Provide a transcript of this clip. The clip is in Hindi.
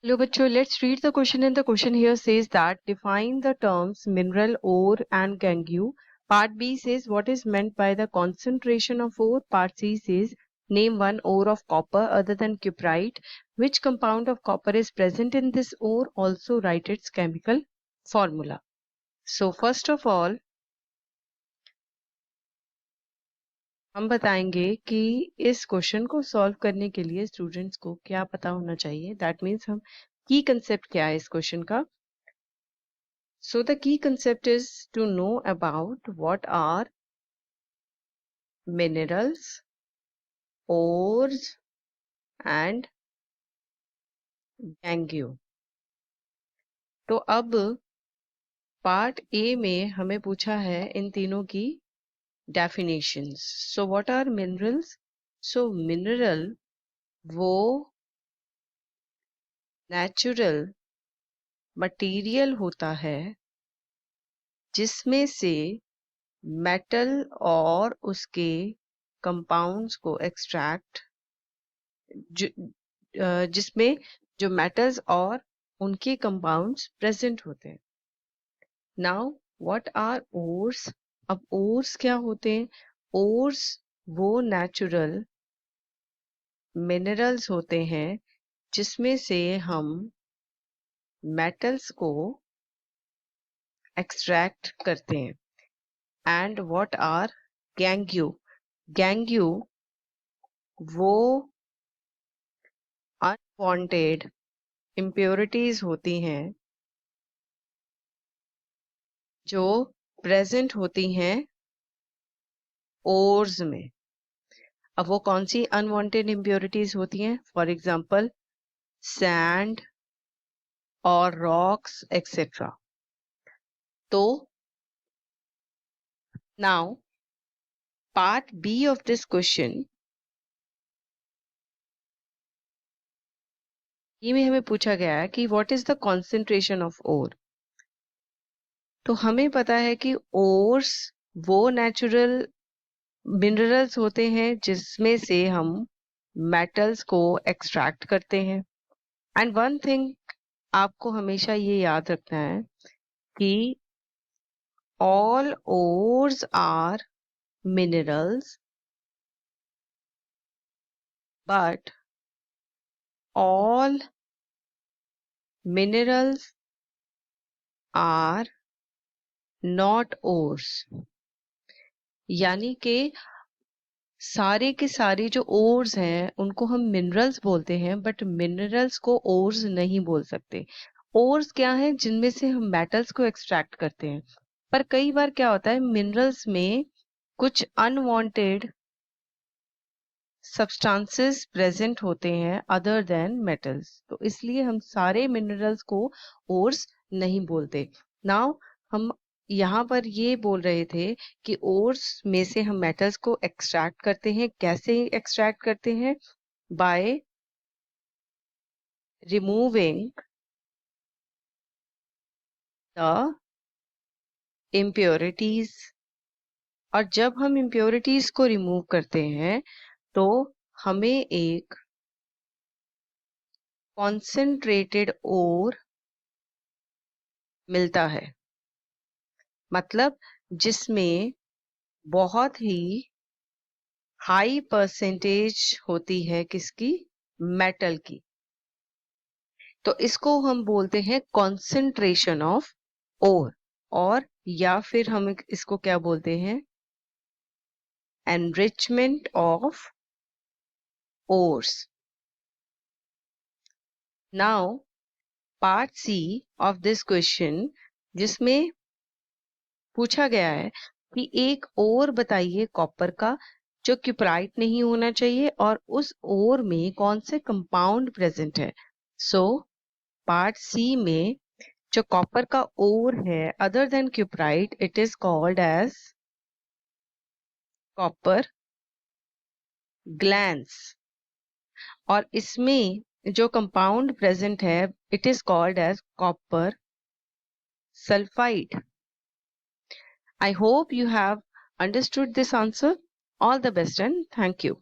Hello, bachcho. Let's read the question. And the question here says that define the terms mineral, ore, and gangue. Part B says what is meant by the concentration of ore. Part C says name one ore of copper other than cuprite. Which compound of copper is present in this ore? Also write its chemical formula. So first of all, हम बताएंगे कि इस क्वेश्चन को सॉल्व करने के लिए स्टूडेंट्स को क्या पता होना चाहिए. दैट मीन्स हम की कंसेप्ट क्या है इस क्वेश्चन का. So the key concept is to know about what are minerals, ores and gangue. तो अब पार्ट ए में हमें पूछा है इन तीनों की definitions. So what are minerals? So mineral वो नेचुरल मटेरियल होता है जिसमें से मेटल और उसके कंपाउंड्स को एक्सट्रैक्ट जिसमें जो मेटल्स और उनके कंपाउंड्स प्रेजेंट होते हैं. Now what are ores? अब ओर्स क्या होते हैं? ओर्स वो नेचुरल मिनरल्स होते हैं जिसमें से हम मेटल्स को एक्सट्रैक्ट करते हैं. And what are गैंग्यू? गैंग्यू वो अनवांटेड इम्प्योरिटीज होती हैं जो प्रेजेंट होती हैं ओर्स में. अब वो कौन सी अनवांटेड इम्प्योरिटीज होती हैं? फॉर एग्जाम्पल सैंड और रॉक्स एक्सेट्रा. तो now part B of this question, ये में हमें पूछा गया है कि what is the concentration of ore. तो हमें पता है कि ओर्स वो नेचुरल मिनरल्स होते हैं जिसमें से हम मेटल्स को एक्सट्रैक्ट करते हैं. एंड वन थिंग आपको हमेशा ये याद रखना है कि all ores are minerals, but all minerals are not ores. यानी कि सारे के सारे जो ओर्स हैं उनको हम मिनरल्स बोलते हैं, बट मिनरल्स को ओर्स नहीं बोल सकते. ओर्स क्या है? जिनमें से हम मेटल्स को एक्सट्रैक्ट करते हैं. पर कई बार क्या होता है, मिनरल्स में कुछ अनवांटेड सब्सटेंसेस प्रेजेंट होते हैं अदर देन मेटल्स. तो इसलिए हम सारे मिनरल्स को ओर्स नहीं बोलते. नाउ हम यहाँ पर ये बोल रहे थे कि ओर्स में से हम मेटल्स को एक्सट्रैक्ट करते हैं. कैसे एक्सट्रैक्ट करते हैं? By removing the impurities. और जब हम इम्प्योरिटीज को रिमूव करते हैं तो हमें एक कॉन्सेंट्रेटेड ओर मिलता है. मतलब जिसमें बहुत ही हाई परसेंटेज होती है किसकी? मेटल की. तो इसको हम बोलते हैं कॉन्सेंट्रेशन ऑफ ओर, और या फिर हम इसको क्या बोलते हैं? Enrichment of ores. Now part C of this question, जिसमें पूछा गया है कि एक ओर बताइए कॉपर का जो क्यूपराइट नहीं होना चाहिए और उस ओर में कौन से कंपाउंड प्रेजेंट है. सो पार्ट सी में जो कॉपर का ओर है other than cuprite, it is called as copper glance. और इसमें जो कंपाउंड प्रेजेंट है it is called as copper sulphide. I hope you have understood this answer. All the best and thank you.